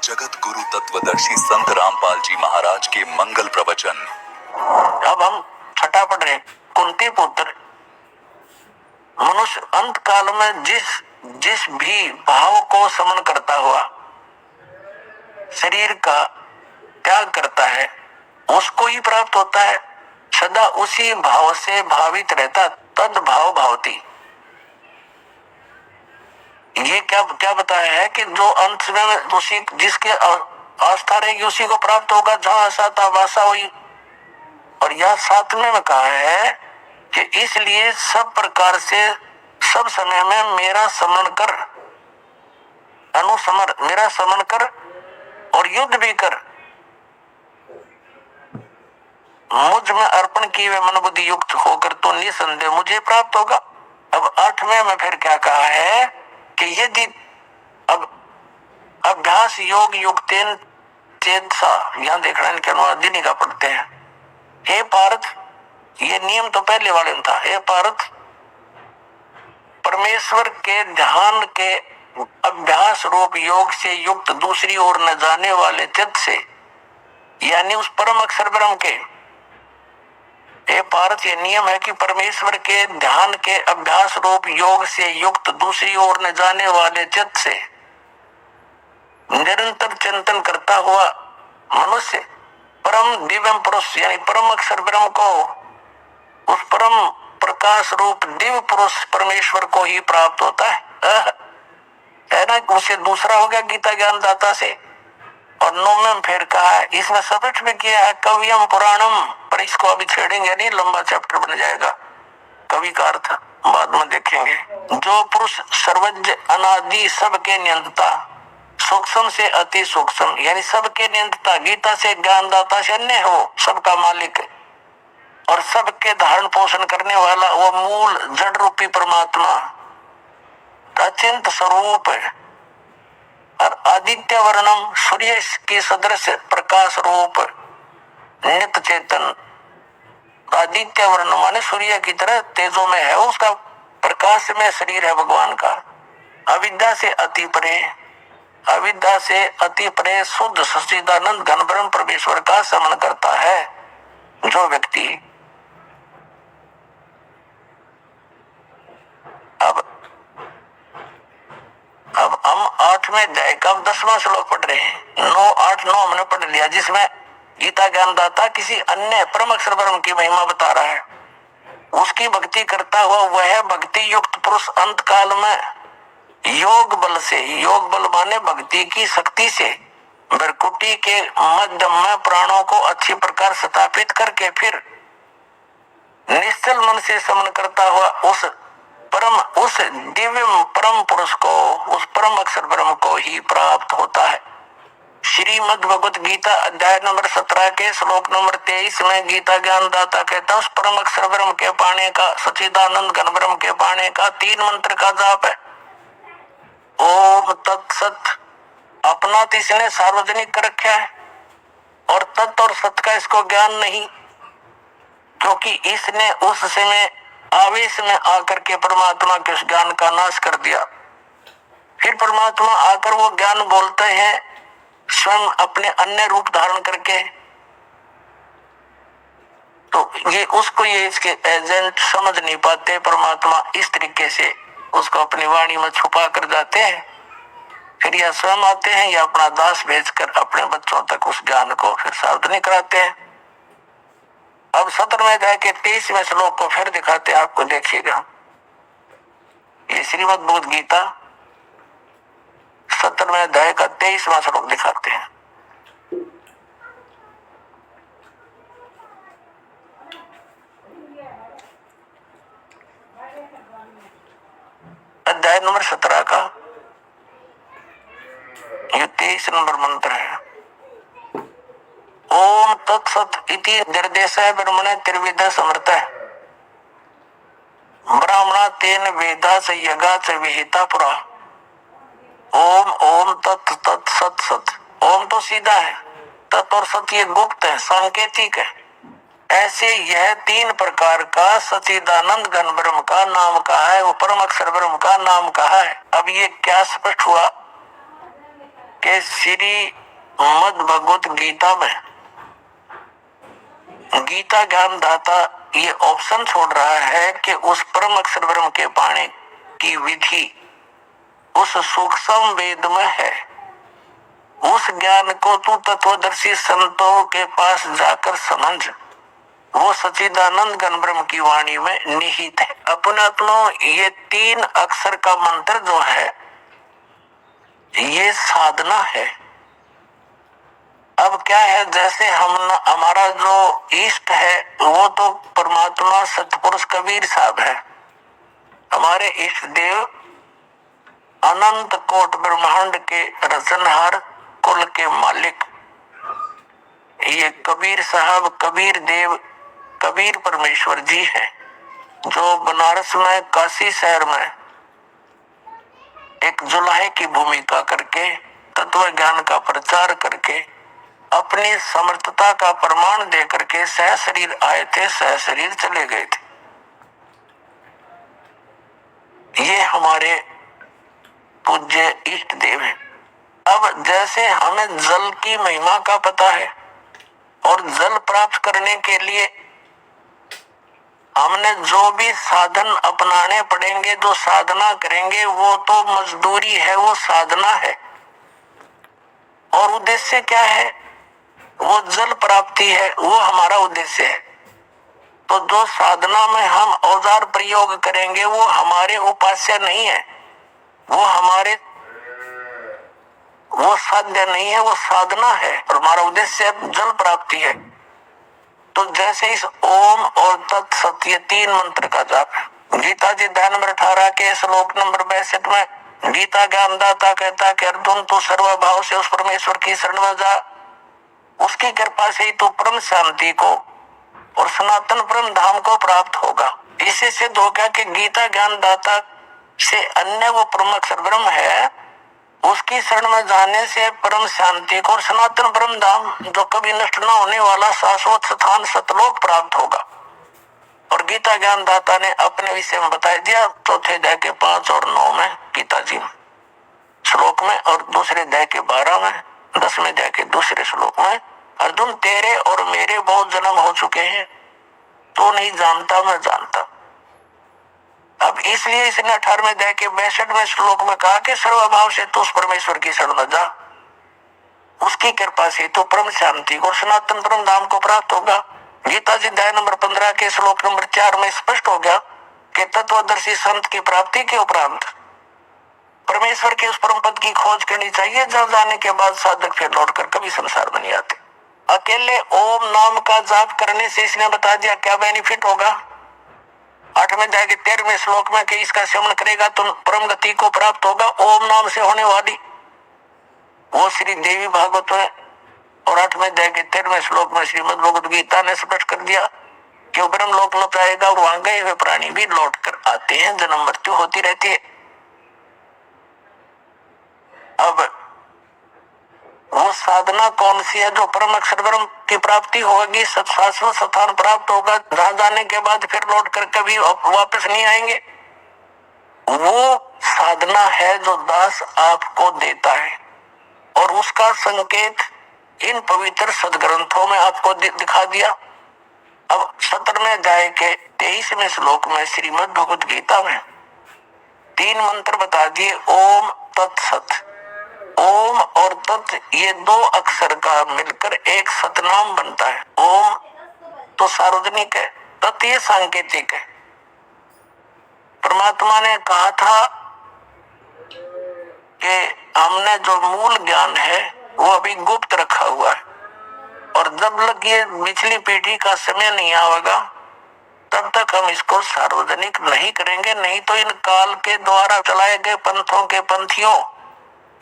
जगत गुरु तत्वदर्शी संत रामपाल जी महाराज के मंगल प्रवचन। अब हम छठा पढ़ रहे। कुंती पुत्र मनुष्य अंत काल में जिस भी भाव को समन करता हुआ शरीर का त्याग करता है उसको ही प्राप्त होता है। सदा उसी भाव से भावित रहता तद भाव भावती। ये क्या बताया है कि जो अंत में उसी जिसके आस्था रहेगी उसी को प्राप्त होगा। जहां आशा था वासा हुई। और यह सातवें में कहा है कि इसलिए सब प्रकार से सब समय में मेरा समन कर अनुसमर मेरा समन कर और युद्ध भी कर मुझ में अर्पण किए हुए मन बुद्धि युक्त होकर तो निसंदेह मुझे प्राप्त होगा। अब आठवें में फिर क्या कहा है कि यदि अब अभ्यास योग युक्तेन चेतसा, यहां देख रहे हैं कि अनुवादिनी का पढ़ते हैं। हे पार्थ, ये नियम तो पहले वाले में था। हे पार्थ, परमेश्वर के ध्यान के अभ्यास रूप योग से युक्त दूसरी ओर न जाने वाले चित्त से, यानी उस परम अक्षर ब्रह्म के। हे पार्थ, ये नियम है कि परमेश्वर के ध्यान के अभ्यास रूप योग से युक्त दूसरी ओर न जाने वाले चित्त से निरंतर चिंतन करता हुआ मनुष्य परम दिव्य पुरुष यानी परम अक्षर ब्रह्म को, उस परम प्रकाश रूप दिव्य पुरुष परमेश्वर को ही प्राप्त होता है ना। उसे दूसरा हो गया गीता ज्ञान दाता से। और नौवें में फिर कहा है, इसमें सपट में किया है कवियम पुराणम, पर इसको अभी छेड़ेंगे नहीं, लंबा चैप्टर बन जाएगा। कवि का अर्थ बाद में देखेंगे। जो पुरुष सर्वज्ञ अनादि सबके नियंता, सूक्ष्म से अति सूक्ष्म यानी सबके नियंता, गीता से ज्ञानदाता से अन्य हो, सबका मालिक और सबके धारण पोषण करने वाला वो मूल जड़ रूपी परमात्मा अचिंत स्वरूप है। और आदित्य वर्णम सूर्य की सदृश प्रकाश रूप नित्य चेतन। आदित्य वर्ण माने सूर्य की तरह तेजों में है, उसका प्रकाश में शरीर है भगवान का। अविद्या से अति परे, अविद्या से अति परे शुद्ध सच्चिदानंद घन ब्रह्म परमेश्वर का समन करता है जो व्यक्ति। अब हम 8वें अध्याय का 10वां श्लोक पढ़ रहे हैं। 9, 8, 9 हमने पढ़ लिया, जिसमें गीता ज्ञानदाता किसी अन्य परम अक्षर ब्रह्म की महिमा बता रहा है। उसकी भक्ति करता हुआ वह भक्ति युक्त पुरुष अंत काल में योग बल से, योग बल माने भक्ति की शक्ति से, भ्रकुटी के मध्य में प्राणों को अच्छी प्रकार स्थापित करके फिर निश्चल मन से समन करता हुआ उस दिव्य परम पुरुष को, उस परम अक्षर ब्रह्म को ही प्राप्त होता है। श्रीमद् भगवत गीता अध्याय नंबर 17 के श्लोक नंबर 23 में गीता ज्ञानदाता कहता है उस परम अक्षर ब्रह्म के पाने का, सच्चिदानंद घन ब्रह्म के पाने का 3 मंत्र का जाप है। ओम तत्सत अपना तो इसने सार्वजनिक कर रखा है, और तत् और सत का इसको ज्ञान नहीं, क्योंकि इसने उस समय आवेश में आकर के परमात्मा के उस ज्ञान का नाश कर दिया। फिर परमात्मा आकर वो ज्ञान बोलते हैं स्वयं अपने अन्य रूप धारण करके, तो ये इसके एजेंट समझ नहीं पाते। परमात्मा इस तरीके से उसको अपनी वाणी में छुपा कर जाते हैं। फिर यह स्वयं आते हैं या अपना दास भेजकर अपने बच्चों तक उस ज्ञान को फिर सावधानी कराते हैं। अब 17वें अध्याय के 23वें श्लोक को फिर दिखाते हैं आपको, देखिएगा। ये श्रीमद् भगवत गीता 17वें अध्याय का 23वां श्लोक दिखाते हैं। अध्याय नंबर 17 का ये 23 नंबर मंत्र है। ओम तत्सत इति निर्देश ब्रह्मणे त्रिविध समर्थ ब्राह्मणा तेन वेदा च यज्ञा च विहिता पुरा। ओम ओम तत् तत् सत सत। ओम तो सीधा है, तत् और सत ये गुप्त है, सांकेतिक है। ऐसे यह 3 प्रकार का सच्चिदानंद घन ब्रह्म का नाम कहा है, वो परम अक्षर ब्रह्म का नाम कहा है। अब ये क्या स्पष्ट हुआ कि श्री मद भगवत गीता में गीता ज्ञान दाता ये ऑप्शन छोड़ रहा है कि उस परम अक्षर ब्रह्म के पाने की विधि उस सूक्ष्म वेद में है। उस ज्ञान को तू तत्वदर्शी संतों के पास जाकर समझ, वो सच्चिदानंद घन ब्रह्म की वाणी में निहित है। अपनात्मा ये 3 अक्षर का मंत्र जो है ये साधना है। अब क्या है, जैसे हमारा जो इष्ट है वो तो परमात्मा सतपुरुष कबीर साहब है। हमारे इष्ट देव अनंत कोट ब्रह्मांड के रचनहार कुल के मालिक ये कबीर साहब, कबीर देव, कबीर परमेश्वर जी हैं, जो बनारस में काशी शहर में एक जुलाहे की भूमिका करके तत्व ज्ञान का प्रचार करके अपनी समर्थता का प्रमाण दे करके सह शरीर आए थे, सह शरीर चले गए थे। ये हमारे पूज्य इष्ट देव हैं। अब जैसे हमें जल की महिमा का पता है और जल प्राप्त करने के लिए हमने जो भी साधन अपनाने पड़ेंगे, जो साधना करेंगे, वो तो मजदूरी है, वो साधना है। और उद्देश्य क्या है? वो जल प्राप्ति है, वो हमारा उद्देश्य है। तो जो साधना में हम औजार प्रयोग करेंगे वो हमारे उपास्य नहीं है, वो साध्य नहीं है, वो साधना है। और हमारा उद्देश्य जल प्राप्ति है। तो जैसे इस ओम और तत्सत ये 3 मंत्र का जाप है। गीता जी अध्याय नंबर 18 के श्लोक नंबर 62 में गीता ज्ञानदाता कहता है कि अर्जुन तू सर्वभाव से उस परमेश्वर की शरण में जा, उसकी कृपा से ही तो परम शांति को और सनातन परम धाम को प्राप्त होगा। इससे सिद्ध हो गया कि गीता ज्ञानदाता से अन्य वो परम अक्षर ब्रह्म है, उसकी शरण में जाने से परम शांति को और सनातन परम धाम जो कभी नष्ट न होने वाला शाश्वत स्थान सतलोक प्राप्त होगा। और गीता ज्ञानदाता ने अपने विषय में बता दिया चौथे अध्याय के 5 और 9 में गीता जी श्लोक में, और दूसरे अध्याय के 12 में, 10वें अध्याय के दूसरे श्लोक में, अर्जुन तेरे और मेरे बहुत जन्म हो चुके हैं, तो नहीं जानता मैं जानता। अब इसलिए इसने 18वें अध्याय के 62वें श्लोक में कहा कि सर्वभाव से तू उस परमेश्वर की शरण में जा, उसकी कृपा से तो परम शांति को सनातन परम धाम को प्राप्त होगा। गीता जी अध्याय नंबर 15 के श्लोक नंबर 4 में स्पष्ट हो गया कि तत्वदर्शी संत की प्राप्ति के उपरांत परमेश्वर के उस परम पद की खोज करनी चाहिए, जहां जाने के बाद साधक फिर लौटकर कभी संसार में नहीं आते। अकेले ओम नाम का जाप करने से इसने बता दिया क्या बेनिफिट होगा। 8वें अध्याय के 13वें श्लोक में कि इसका सेवन करेगा तो परम गति को प्राप्त होगा। ओम नाम से होने वाली वो श्री देवी भागवत में और 8वें अध्याय के 13वें श्लोक में श्रीमद् भगवद गीता ने स्पष्ट कर दिया कि वो ब्रह्म लोक लौट आएगा। वहां गए हुए प्राणी भी लौट कर आते हैं, जन्म मृत्यु होती रहती है। अब वो साधना कौन सी है? जो परम अक्षर ब्रह्म की प्राप्ति होगी, शाश्वत स्थान प्राप्त होगा, जहां जाने के बाद फिर लौट कर कभी वापस नहीं आएंगे। वो साधना है जो दास आपको देता है, और उसका संकेत इन पवित्र सदग्रंथों में आपको दिखा दिया। अब 17वें अध्याय के 23वें श्लोक में श्रीमद् भगवद गीता में 3 मंत्र बता दिए। ओम तत्सत। ओम और तत् ये 2 अक्षर का मिलकर एक सतनाम बनता है। ओम तो सार्वजनिक है, तत् ये सांकेतिक है। परमात्मा ने कहा था कि हमने जो मूल ज्ञान है वो अभी गुप्त रखा हुआ है, और जब लग ये पिछली पीढ़ी का समय नहीं आएगा तब तक हम इसको सार्वजनिक नहीं करेंगे। नहीं तो इन काल के द्वारा चलाए गए पंथों के पंथियों,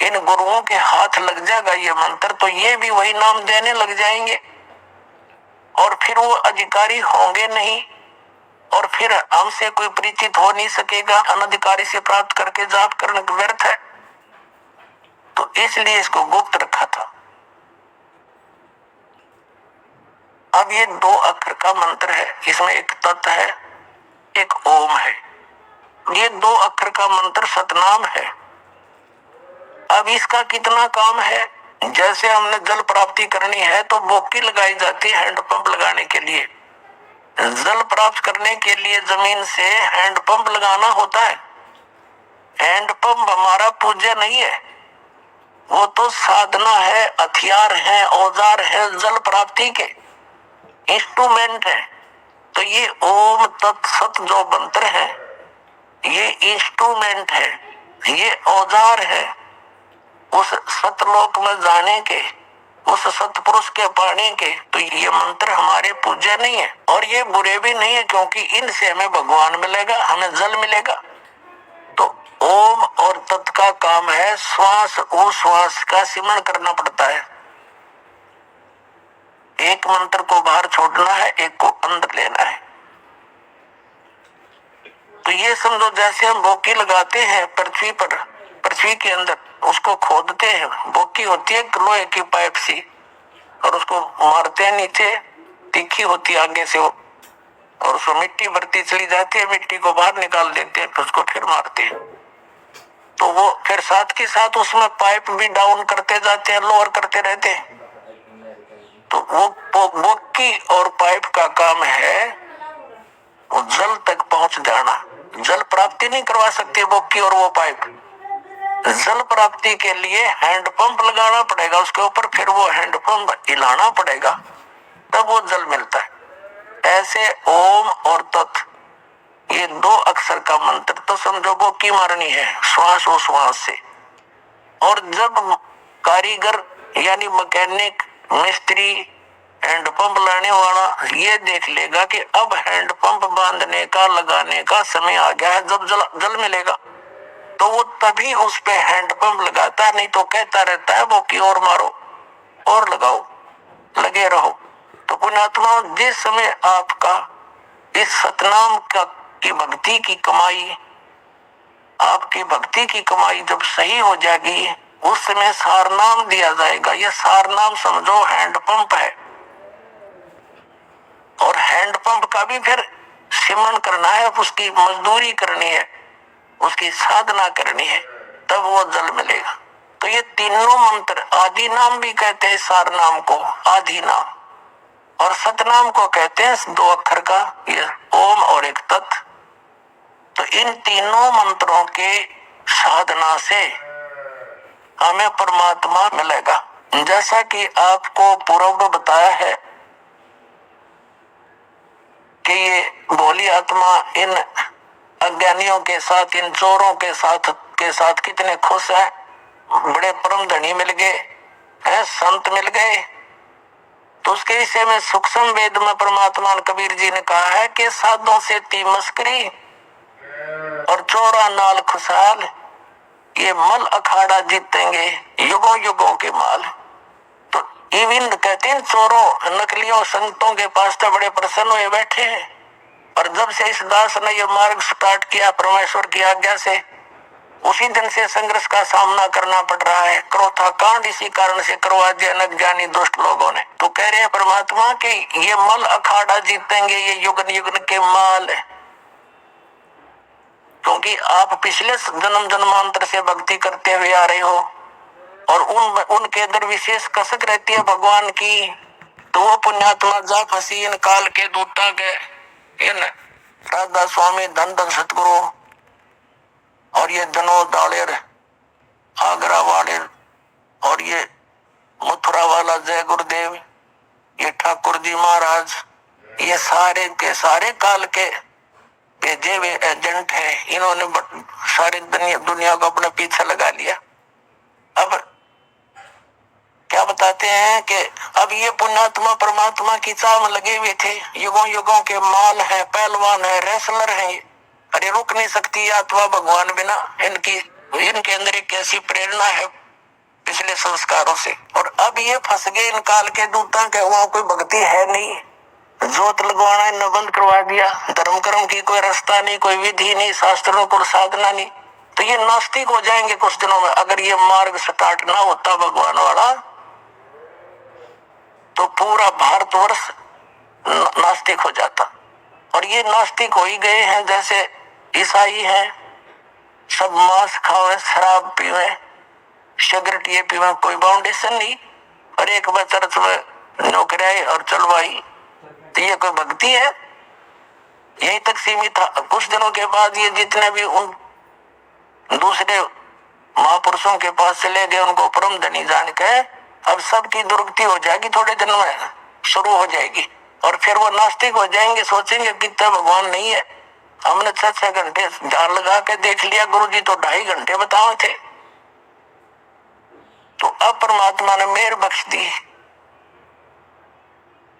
इन गुरुओं के हाथ लग जाएगा ये मंत्र, तो ये भी वही नाम देने लग जाएंगे, और फिर वो अधिकारी होंगे नहीं, और फिर हमसे कोई परिचित हो नहीं सकेगा। अनधिकारी से प्राप्त करके जाप करने का व्यर्थ है। तो इसलिए इसको गुप्त रखा था। अब ये 2 अक्षर का मंत्र है, इसमें एक तत् है, एक ओम है। ये 2 अक्षर का मंत्र सतनाम है। अब इसका कितना काम है? जैसे हमने जल प्राप्ति करनी है तो बोकी लगाई जाती है हैंडपंप लगाने के लिए। जल प्राप्त करने के लिए जमीन से हैंडपंप लगाना होता है। हैंडपंप हमारा पूज्य नहीं है, वो तो साधना है, हथियार है, औजार है, जल प्राप्ति के इंस्ट्रूमेंट है। तो ये ओम तत्सत जो मंत्र है ये इंस्ट्रूमेंट है, ये औजार है उस सतलोक में जाने के, उस सतपुरुष के पाने के। तो ये मंत्र हमारे पूज्य नहीं है और ये बुरे भी नहीं है, क्योंकि इनसे हमें भगवान मिलेगा, हमें जल मिलेगा। तो ओम और तत् का काम है श्वास उश्वास का सिमरण करना पड़ता है। एक मंत्र को बाहर छोड़ना है, एक को अंदर लेना है। तो ये समझो जैसे हम बोकी लगाते हैं पृथ्वी पर, पृथ्वी के अंदर उसको खोदते हैं। बोकी होती है लोहे की पाइप सी और उसको मारते हैं नीचे, तीखी होती है आगे से वो, और उसको मिट्टी भरती चली जाती है, मिट्टी को बाहर निकाल देते हैं, फिर उसको फिर मारते हैं। तो वो फिर साथ के साथ उसमें पाइप भी डाउन करते जाते हैं, लोअर करते रहते हैं। तो वो बोकी और पाइप का काम है वो जल तक पहुंच जाना। जल प्राप्ति नहीं करवा सकती बोकी और वो पाइप। जल प्राप्ति के लिए हैंडपंप लगाना पड़ेगा उसके ऊपर, फिर वो हैंडपंप हिलाना पड़ेगा, तब वो जल मिलता है। ऐसे ओम और तत् ये दो अक्षर का मंत्र तो समझो बोकी मारनी है श्वास उश्वास से। और जब कारीगर यानी मैकेनिक मिस्त्री हैंडपंप लाने वाला ये देख लेगा कि अब हैंडपंप बांधने का लगाने का समय आ गया है, जब जल मिलेगा, तो वो तभी उस पे हैंडपंप लगाता है। नहीं तो कहता रहता है वो कि और मारो और लगाओ, लगे रहो। तो पुण्यात्मा जिस समय आपका इस सतनाम की भक्ति की कमाई, आपकी भक्ति की कमाई जब सही हो जाएगी, उस समय सारनाम दिया जाएगा। यह सारनाम समझो हैंडपंप है, और हैंडपंप का भी फिर सिमरण करना है, उसकी मजदूरी करनी है, उसकी साधना करनी है, तब वो जल मिलेगा। तो ये तीनों मंत्र आदि नाम भी कहते हैं सारनाम को, आदि नाम, और सतनाम को कहते हैं दो अक्षर का ये ओम और एक तत्। तो इन तीनों मंत्रों के साधना से हमें परमात्मा मिलेगा। जैसा कि आपको पूर्व में बताया है कि ये भोली आत्मा इन अज्ञानियों के साथ, इन चोरों के साथ कितने खुश है। बड़े परम धनी मिल गए हैं, संत मिल गए। तो उसके विषय में सूक्ष्म वेद में परमात्मा कबीर जी ने कहा है कि साधों से ती मस्करी और चोरा नाल खुशहाल, ये मल अखाड़ा जीतेंगे युगों युगों के माल। तो इवन कहते हैं चोरों नकलियों संतों के पास तो बड़े प्रसन्न हुए बैठे हैं। और जब से इस दास ने ये मार्ग स्टार्ट किया परमेश्वर की आज्ञा से, उसी दिन से संघर्ष का सामना करना पड़ रहा है। क्रोधा कांड इसी कारण से करवा दिया अज्ञानी दुष्ट लोगों ने। तो कह रहे हैं परमात्मा कि ये मल अखाड़ा जीतेंगे, ये युगन युगन के माल है। क्योंकि आप पिछले जन्म जन्मांतर से भक्ति करते हुए आ रहे हो और उनके अंदर विशेष कसक रहती है भगवान की। तो वो पुण्यात्मा जा फंसी इन काल के दूता के, इन राधा स्वामी धन धन सतगुरु और ये जनोद दालेर आगरा वाले और ये मथुरा वाला जय गुरुदेव, ये ठाकुर जी महाराज, ये सारे के सारे काल के भेजे हुए एजेंट है। इन्होंने सारी दुनिया को अपने पीछे लगा लिया। अब क्या बताते हैं कि अब ये पुण्यात्मा परमात्मा की चाह में लगे हुए थे। युगों युगों के माल है, पहलवान है, रेसलर है। अरे रुक नहीं सकती आत्मा भगवान बिना। इनके अंदर एक ऐसी प्रेरणा है पिछले संस्कारों से। और अब ये फंस गए इन काल के दूता के, वहां कोई भक्ति है नहीं, जोत लगवाना न बंद करवा दिया, धर्म कर्म की कोई रास्ता नहीं, कोई विधि नहीं, शास्त्रों को साधना नहीं। तो ये नास्तिक हो जाएंगे कुछ दिनों में। अगर ये मार्ग स्टार्ट ना होता भगवान वाला तो पूरा भारतवर्ष नास्तिक हो जाता। और ये नास्तिक हो ही गए हैं। जैसे ईसाई हैं, सब मांस खावे, शराब पीवे, सिगरेट ये पीवा, कोई बाउंडेशन नहीं, और एक बार चर्च में नौकरी आई और चलवाई, तो ये कोई भक्ति है? यहीं तक सीमित था। कुछ दिनों के बाद ये जितने भी उन दूसरे महापुरुषों के पास चले गए, उनको परम धनी जान के अब सबकी दुर्गति हो जाएगी, थोड़े दिन में शुरू हो जाएगी, और फिर वो नास्तिक हो जाएंगे, सोचेंगे कितना भगवान नहीं है। हमने 6-6 घंटे ध्यान लगा के देख लिया, गुरु जी तो 2.5 घंटे बताए थे। तो अब परमात्मा ने मेहर बख्श दी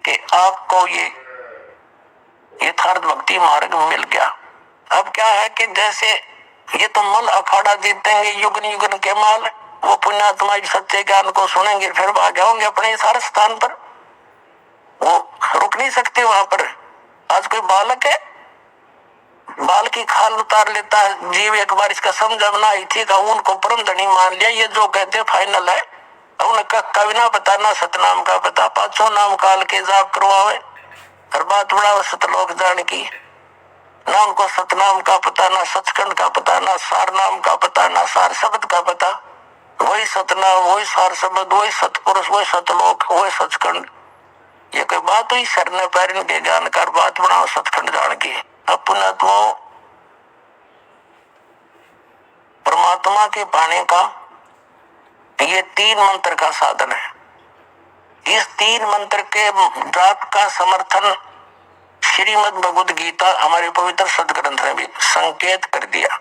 कि आपको ये यथार्थ भक्ति मार्ग मिल गया। अब क्या है कि जैसे ये तो मल अखाड़ा जीतेंगे युगन युगन के माल, वो पुण्यात्मा सच्चे ज्ञान को सुनेंगे, फिर भाग जाओगे अपने सारे स्थान पर, वो रुक नहीं सकते वहां पर। आज कोई बालक है, बाल की खाल उतार लेता है जीव, एक बार इसका समझना ही थी का उनको परम धनी मान लिया, ये जो कहते फाइनल है। उनका कवि ना पता ना सतनाम का पता, 500 नाम काल के जाप करवावे, हर बात बड़ा सतलोक जान की, ना उनको सतनाम का पता, ना सचखंड का पता, ना सार नाम का पता, ना सार शब्द का पता। वही सतनाम, वही सार शब्द, वही सतपुरुष, वही सतलोक, वही सचखंड। ये कोई बात हुई? सरने पैरन के जानकार बात बनाओ सचखंड जान की। अब पुण्यात्माओं, परमात्मा के पाने का ये 3 मंत्र का साधन है। इस 3 मंत्र के जाप का समर्थन श्रीमद् भगवद गीता हमारे पवित्र सदग्रंथ ने भी संकेत कर दिया।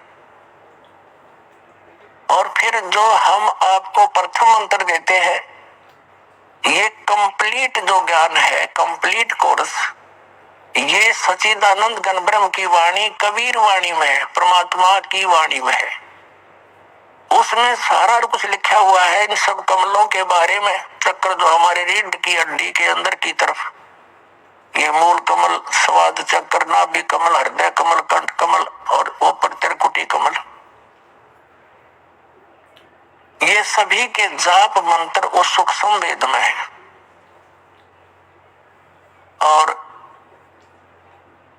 और फिर जो हम आपको प्रथम मंत्र देते हैं, ये कंप्लीट जो ज्ञान है, कंप्लीट कोर्स, ये सच्चिदानंद घन ब्रह्म की वाणी कबीर वाणी में है, परमात्मा की वाणी में है। उसमें सारा कुछ लिखा हुआ है इन सब कमलों के बारे में। चक्र जो हमारे रीढ़ की हड्डी के अंदर की तरफ, ये मूल कमल, स्वाद चक्र, नाभि कमल, हृदय कमल, कंठ कमल और ऊपर त्रिकुटी कमल, ये सभी के जाप मंत्र उस सूक्ष्म वेद में है। और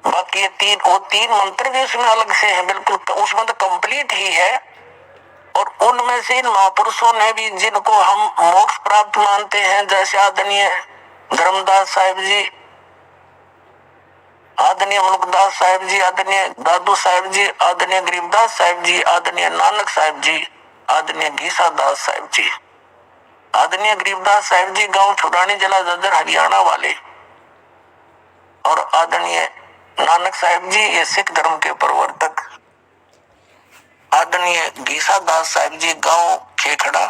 बाकी ये 3 मंत्र भी उसमें अलग से हैं, बिल्कुल उसमें तो कंप्लीट ही है। और उनमें से इन महापुरुषों ने भी, जिनको हम मोक्ष प्राप्त मानते हैं, जैसे आदरणीय धर्मदास साहिब जी, आदरणीय मुल्कदास साहिब जी, आदरणीय दादू साहिब जी, आदरणीय गरीबदास साहिब जी, आदरणीय नानक साहिब जी, आदरणीय गीसा दास साहिब जी। आदरणीय गरीबदास साहिब जी गांव छुड़ानी जिला जज्जर हरियाणा वाले, और आदरणीय नानक साहिब जी ये सिख धर्म के प्रवर्तक, आदरणीय गीसा दास साहिब जी गांव खेखड़ा